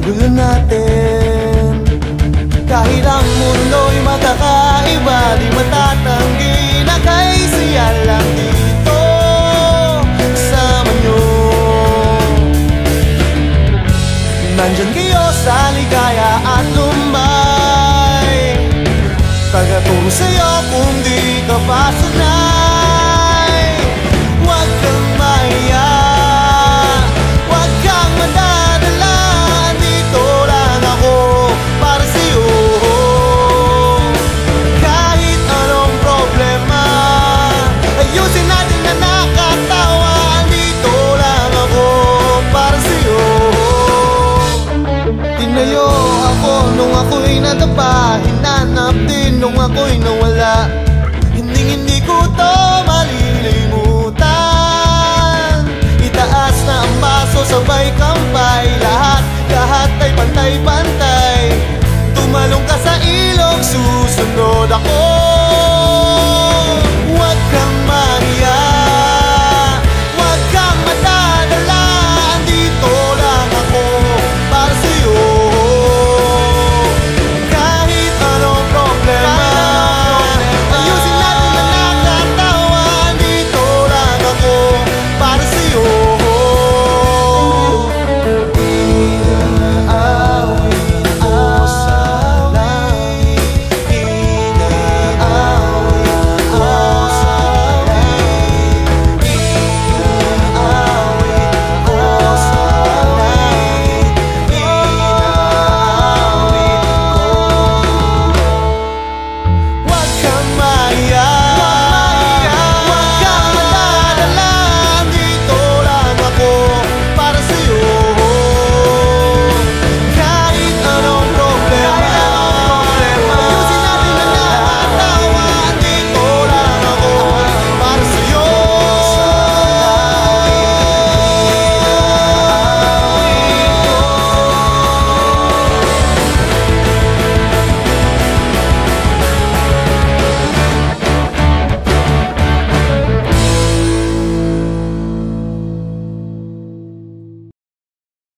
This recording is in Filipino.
gulo natin. Kahit ang mundo'y magkakaiba, di matatanggi na kay siya lang dito kasama nyo. Nandyan kayo sa ligaya at lumbay, tagatulong sa'yo kung di ka pa sanay. Huwag kang mahiya, huwag kang madadala, dito lang ako para sa'yo. Kahit anong problema, ayusin natin na nakatawa, dito lang ako para sa'yo. Tinayo ako nung ako'y nadapa, hinanap din nung ako'y nawala. Hindi ko to malilimutan. Itaas na ang baso, sabay kampay, lahat ay pantay-pantay. Tumalong ka sa ilog, susunod ako.